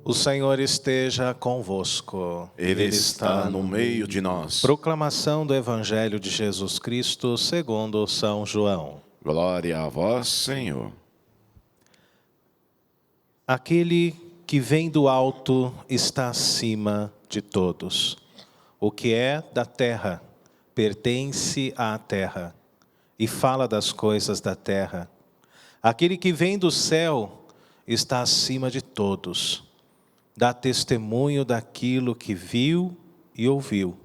O Senhor esteja convosco. Ele está no meio de nós. Proclamação do Evangelho de Jesus Cristo segundo São João. Glória a vós, Senhor. Aquele que vem do alto está acima de todos. O que é da terra pertence à terra e fala das coisas da terra. Aquele que vem do céu está acima de todos. Dá testemunho daquilo que viu e ouviu,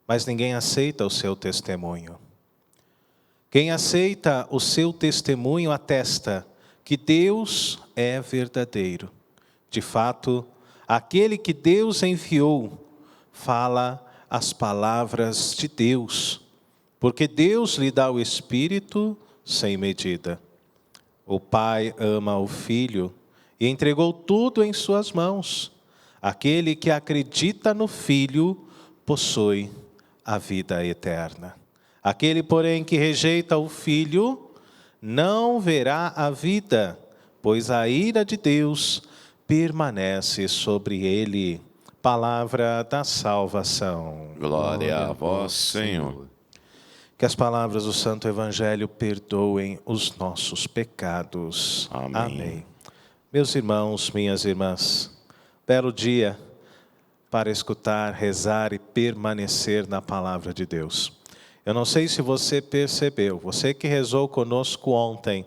mas ninguém aceita o seu testemunho. Quem aceita o seu testemunho atesta que Deus é verdadeiro. De fato, aquele que Deus enviou fala as palavras de Deus, porque Deus lhe dá o Espírito sem medida. O Pai ama o Filho e entregou tudo em suas mãos. Aquele que acredita no Filho possui a vida eterna. Aquele, porém, que rejeita o Filho não verá a vida, pois a ira de Deus permanece sobre ele. Palavra da salvação. Glória a vós, Senhor. Que as palavras do Santo Evangelho perdoem os nossos pecados. Amém. Amém. Meus irmãos, minhas irmãs, belo dia para escutar, rezar e permanecer na palavra de Deus. Eu não sei se você percebeu, você que rezou conosco ontem,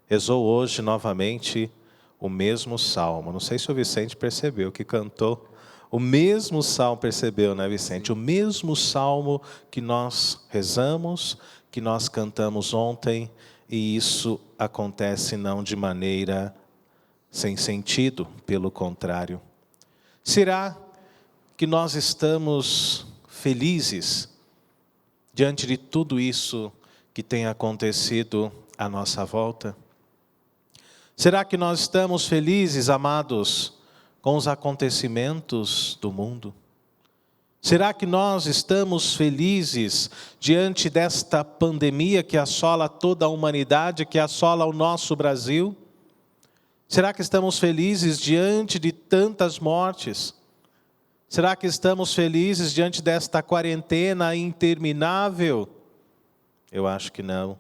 rezou hoje novamente o mesmo salmo. Não sei se o Vicente percebeu que cantou o mesmo salmo, percebeu, né, Vicente? O mesmo salmo que nós rezamos, que nós cantamos ontem, e isso acontece não de maneira sem sentido, pelo contrário. Será que nós estamos felizes diante de tudo isso que tem acontecido à nossa volta? Será que nós estamos felizes, amados, com os acontecimentos do mundo? Será que nós estamos felizes diante desta pandemia que assola toda a humanidade, que assola o nosso Brasil? Será que estamos felizes diante de tantas mortes? Será que estamos felizes diante desta quarentena interminável? Eu acho que não.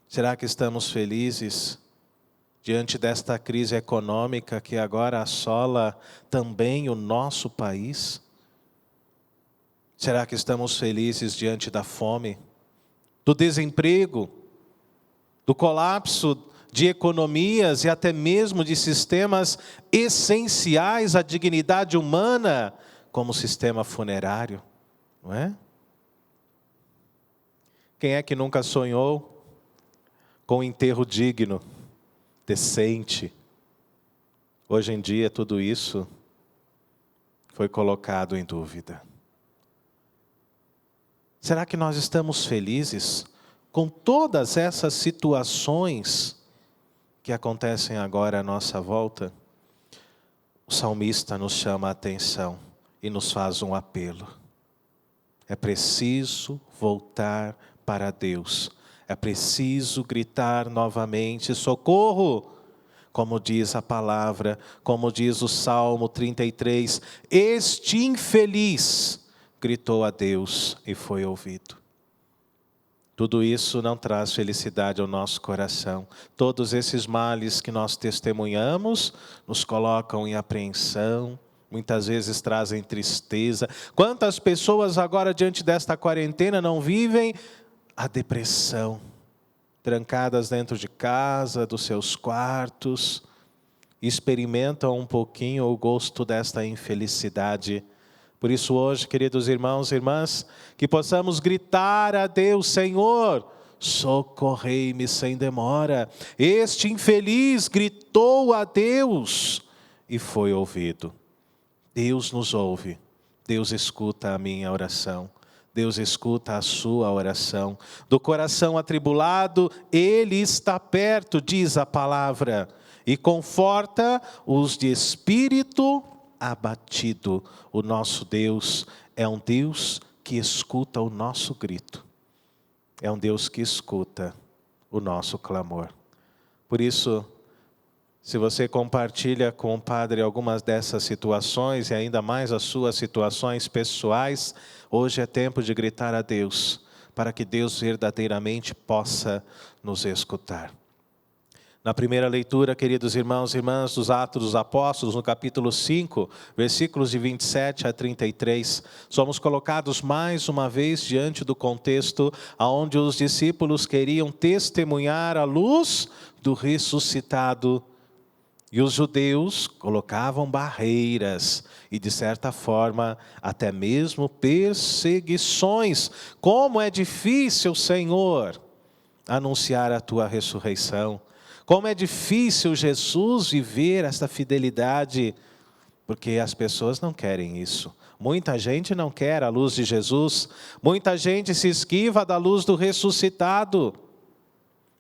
Será que estamos felizes diante desta crise econômica que agora assola também o nosso país? Será que estamos felizes diante da fome, do desemprego, do colapso de economias e até mesmo de sistemas essenciais à dignidade humana, como o sistema funerário, não é? Quem é que nunca sonhou com um enterro digno, decente? Hoje em dia tudo isso foi colocado em dúvida. Será que nós estamos felizes com todas essas situações que acontecem agora à nossa volta? O salmista nos chama a atenção e nos faz um apelo. É preciso voltar para Deus. É preciso gritar novamente: socorro! Como diz a palavra, como diz o Salmo 33, este infeliz gritou a Deus e foi ouvido. Tudo isso não traz felicidade ao nosso coração. Todos esses males que nós testemunhamos nos colocam em apreensão, muitas vezes trazem tristeza. Quantas pessoas agora diante desta quarentena não vivem a depressão, trancadas dentro de casa, dos seus quartos, experimentam um pouquinho o gosto desta infelicidade. Por isso hoje, queridos irmãos e irmãs, que possamos gritar a Deus: Senhor, socorrei-me sem demora. Este infeliz gritou a Deus e foi ouvido. Deus nos ouve, Deus escuta a minha oração, Deus escuta a sua oração. Do coração atribulado, Ele está perto, diz a palavra, e conforta os de espírito abatido. O nosso Deus é um Deus que escuta o nosso grito. É um Deus que escuta o nosso clamor. Por isso, Se você compartilha com o Padre algumas dessas situações e ainda mais as suas situações pessoais, hoje é tempo de gritar a Deus, para que Deus verdadeiramente possa nos escutar. Na primeira leitura, queridos irmãos e irmãs, dos Atos dos Apóstolos, no capítulo 5, versículos de 27 a 33, somos colocados mais uma vez diante do contexto onde os discípulos queriam testemunhar a luz do ressuscitado. E os judeus colocavam barreiras e, de certa forma, até mesmo perseguições. Como é difícil, Senhor, anunciar a tua ressurreição. Como é difícil, Jesus, viver esta fidelidade, porque as pessoas não querem isso. Muita gente não quer a luz de Jesus. Muita gente se esquiva da luz do ressuscitado.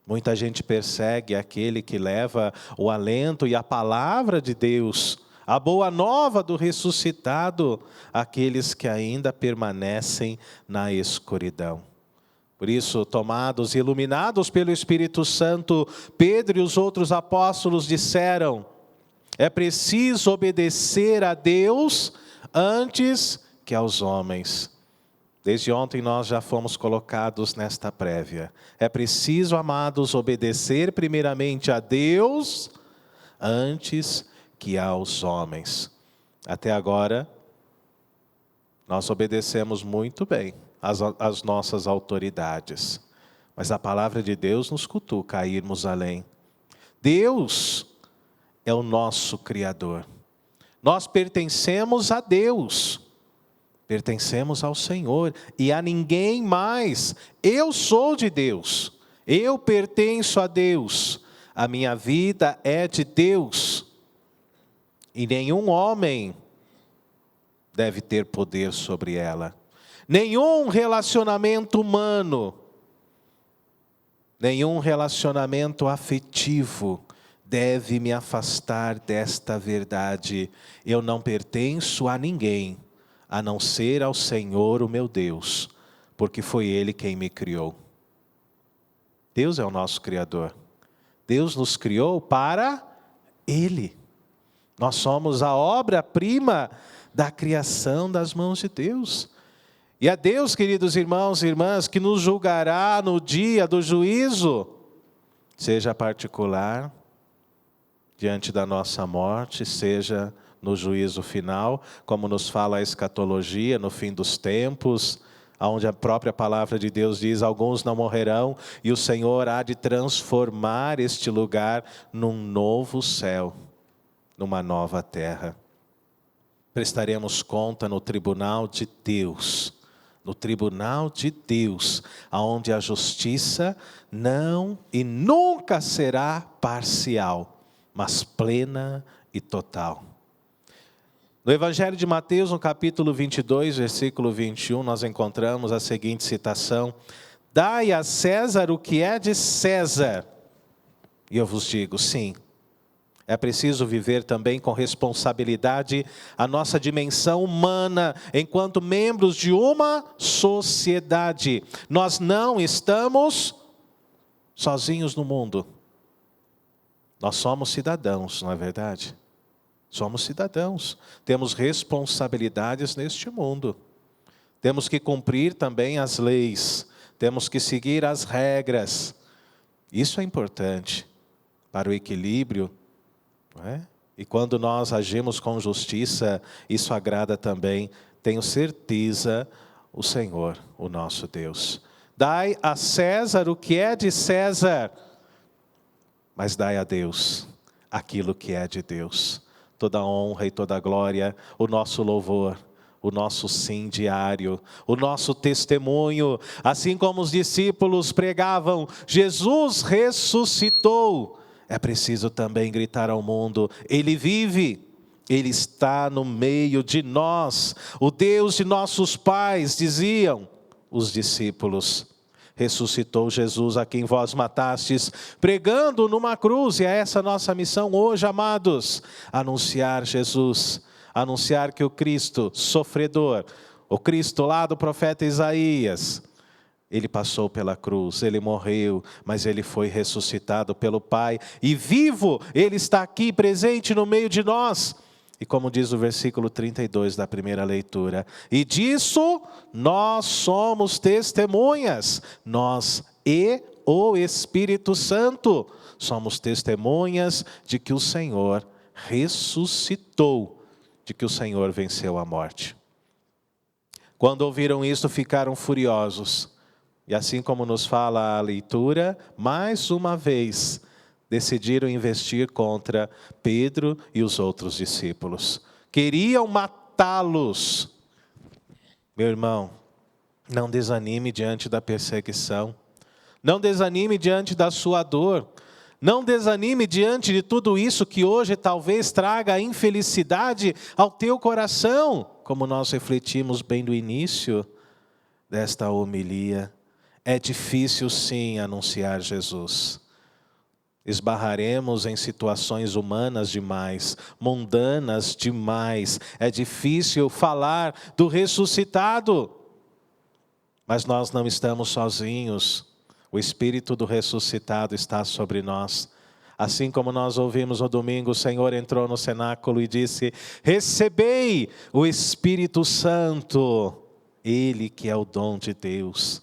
Muita gente persegue aquele que leva o alento e a palavra de Deus, a boa nova do ressuscitado, àqueles que ainda permanecem na escuridão. Por isso, tomados e iluminados pelo Espírito Santo, Pedro e os outros apóstolos disseram: é preciso obedecer a Deus antes que aos homens. Desde ontem nós já fomos colocados nesta prévia. É preciso, amados, obedecer primeiramente a Deus antes que aos homens. Até agora, nós obedecemos muito bem às nossas autoridades. Mas a palavra de Deus nos cutuca a irmos além. Deus é o nosso Criador. Nós pertencemos a Deus. Pertencemos ao Senhor e a ninguém mais. Eu sou de Deus, eu pertenço a Deus, a minha vida é de Deus. E nenhum homem deve ter poder sobre ela. Nenhum relacionamento humano, nenhum relacionamento afetivo deve me afastar desta verdade. Eu não pertenço a ninguém, a não ser ao Senhor, o meu Deus, porque foi Ele quem me criou. Deus é o nosso Criador. Deus nos criou para Ele. Nós somos a obra-prima da criação das mãos de Deus. E é Deus, queridos irmãos e irmãs, que nos julgará no dia do juízo, seja particular, diante da nossa morte, seja no juízo final, como nos fala a escatologia, no fim dos tempos, onde a própria palavra de Deus diz: alguns não morrerão, e o Senhor há de transformar este lugar num novo céu, numa nova terra. Prestaremos conta no tribunal de Deus, onde a justiça não e nunca será parcial, mas plena e total. No Evangelho de Mateus, no capítulo 22, versículo 21, nós encontramos a seguinte citação: dai a César o que é de César. E eu vos digo, sim, é preciso viver também com responsabilidade a nossa dimensão humana, enquanto membros de uma sociedade. Nós não estamos sozinhos no mundo. Nós somos cidadãos, não é verdade? Somos cidadãos, temos responsabilidades neste mundo. Temos que cumprir também as leis, temos que seguir as regras. Isso é importante para o equilíbrio, não é? E quando nós agimos com justiça, isso agrada também, tenho certeza, o Senhor, o nosso Deus. Dai a César o que é de César, mas dai a Deus aquilo que é de Deus. Toda a honra e toda a glória, o nosso louvor, o nosso sim diário, o nosso testemunho, assim como os discípulos pregavam: Jesus ressuscitou. É preciso também gritar ao mundo: Ele vive, Ele está no meio de nós. O Deus de nossos pais, diziam os discípulos, ressuscitou Jesus a quem vós matastes, pregando numa cruz. E é essa nossa missão hoje, amados: anunciar Jesus, anunciar que o Cristo sofredor, o Cristo lá do profeta Isaías, Ele passou pela cruz, Ele morreu, mas Ele foi ressuscitado pelo Pai. E vivo, Ele está aqui presente no meio de nós. E como diz o versículo 32 da primeira leitura, e disso nós somos testemunhas, nós e o Espírito Santo, somos testemunhas de que o Senhor ressuscitou, de que o Senhor venceu a morte. Quando ouviram isto, ficaram furiosos. E assim como nos fala a leitura, mais uma vez, decidiram investir contra Pedro e os outros discípulos. Queriam matá-los. Meu irmão, não desanime diante da perseguição. Não desanime diante da sua dor. Não desanime diante de tudo isso que hoje talvez traga infelicidade ao teu coração. Como nós refletimos bem no início desta homilia. É difícil sim anunciar Jesus. Esbarraremos em situações humanas demais, mundanas demais. É difícil falar do ressuscitado. Mas nós não estamos sozinhos. O Espírito do ressuscitado está sobre nós. Assim como nós ouvimos no domingo, o Senhor entrou no cenáculo e disse: recebei o Espírito Santo, Ele que é o dom de Deus.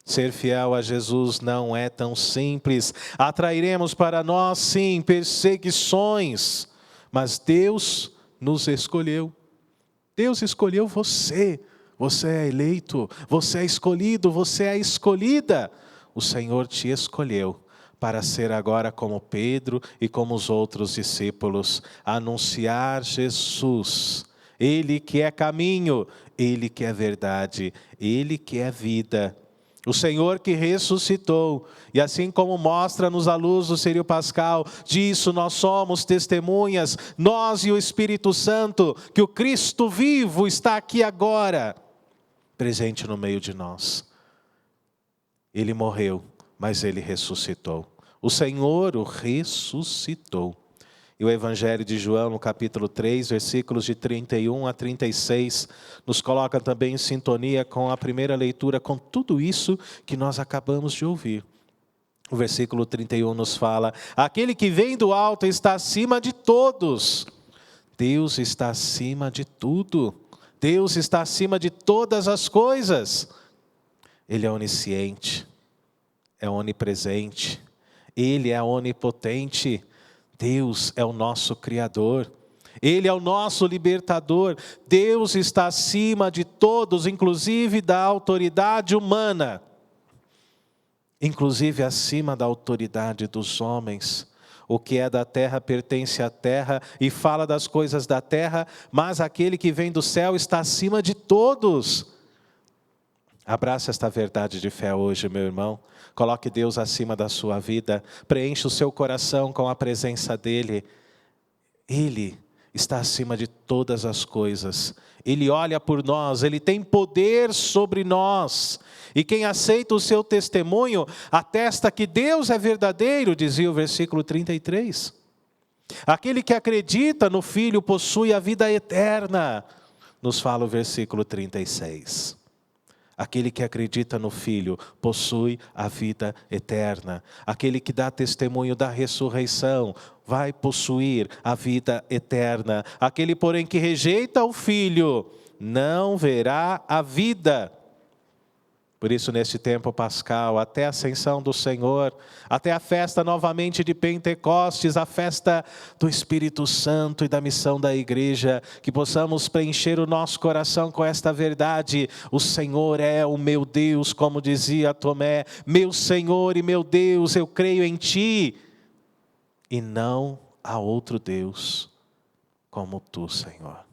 Ser fiel a Jesus não é tão simples. Atrairemos para nós, sim, perseguições. Mas Deus nos escolheu. Deus escolheu você. Você é eleito, você é escolhido, você é escolhida. O Senhor te escolheu para ser agora como Pedro e como os outros discípulos. Anunciar Jesus. Ele que é caminho, Ele que é verdade, Ele que é vida. O Senhor que ressuscitou, e assim como mostra-nos a luz do Círio Pascal, disso nós somos testemunhas, nós e o Espírito Santo, que o Cristo vivo está aqui agora, presente no meio de nós. Ele morreu, mas Ele ressuscitou. O Senhor o ressuscitou. E o Evangelho de João, no capítulo 3, versículos de 31 a 36, nos coloca também em sintonia com a primeira leitura, com tudo isso que nós acabamos de ouvir. O versículo 31 nos fala: aquele que vem do alto está acima de todos. Deus está acima de tudo. Deus está acima de todas as coisas. Ele é onisciente, é onipresente, Ele é onipotente. Deus é o nosso Criador, Ele é o nosso libertador. Deus está acima de todos, inclusive da autoridade humana, inclusive acima da autoridade dos homens. O que é da terra pertence à terra e fala das coisas da terra, mas aquele que vem do céu está acima de todos. Abraça esta verdade de fé hoje, meu irmão. Coloque Deus acima da sua vida. Preencha o seu coração com a presença dEle. Ele está acima de todas as coisas. Ele olha por nós, Ele tem poder sobre nós. E quem aceita o seu testemunho, atesta que Deus é verdadeiro, dizia o versículo 33. Aquele que acredita no Filho possui a vida eterna, nos fala o versículo 36. Aquele que acredita no Filho possui a vida eterna. Aquele que dá testemunho da ressurreição vai possuir a vida eterna. Aquele, porém, que rejeita o Filho não verá a vida. Por isso, neste tempo pascal, até a ascensão do Senhor, até a festa novamente de Pentecostes, a festa do Espírito Santo e da missão da igreja, que possamos preencher o nosso coração com esta verdade: o Senhor é o meu Deus, como dizia Tomé, meu Senhor e meu Deus, eu creio em Ti, e não há outro Deus como Tu, Senhor.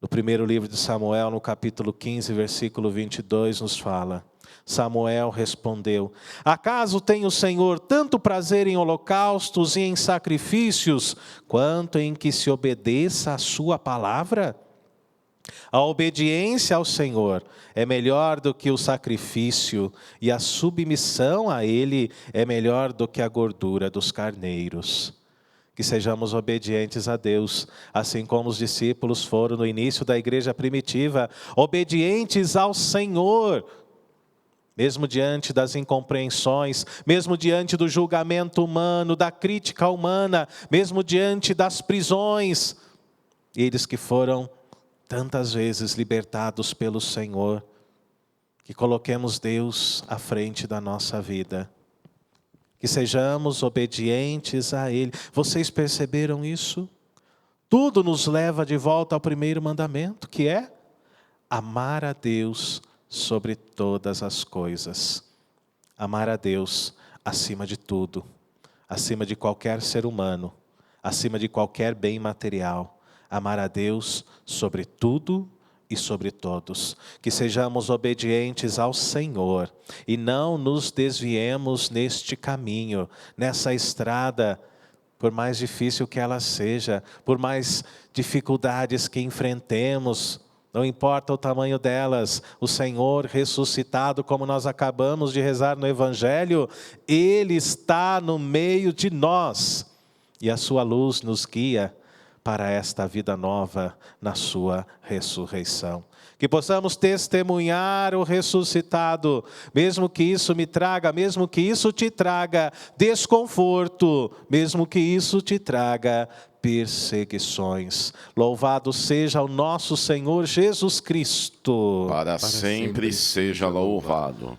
No primeiro livro de Samuel, no capítulo 15, versículo 22, nos fala: Samuel respondeu: acaso tem o Senhor tanto prazer em holocaustos e em sacrifícios, quanto em que se obedeça a sua palavra? A obediência ao Senhor é melhor do que o sacrifício, e a submissão a Ele é melhor do que a gordura dos carneiros. que sejamos obedientes a Deus, assim como os discípulos foram no início da igreja primitiva, obedientes ao Senhor, mesmo diante das incompreensões, mesmo diante do julgamento humano, da crítica humana, mesmo diante das prisões. Eles que foram tantas vezes libertados pelo Senhor, que coloquemos Deus à frente da nossa vida, que sejamos obedientes a Ele. Vocês perceberam isso? Tudo nos leva de volta ao primeiro mandamento, que é amar a Deus sobre todas as coisas. Amar a Deus acima de tudo, acima de qualquer ser humano, acima de qualquer bem material. Amar a Deus sobre tudo e sobre todos. Que sejamos obedientes ao Senhor e não nos desviemos neste caminho, nessa estrada, por mais difícil que ela seja, por mais dificuldades que enfrentemos, não importa o tamanho delas, o Senhor ressuscitado, como nós acabamos de rezar no Evangelho, Ele está no meio de nós e a sua luz nos guia para esta vida nova na sua ressurreição. Que possamos testemunhar o ressuscitado, mesmo que isso me traga, mesmo que isso te traga desconforto, mesmo que isso te traga perseguições. Louvado seja o nosso Senhor Jesus Cristo. Para sempre seja louvado.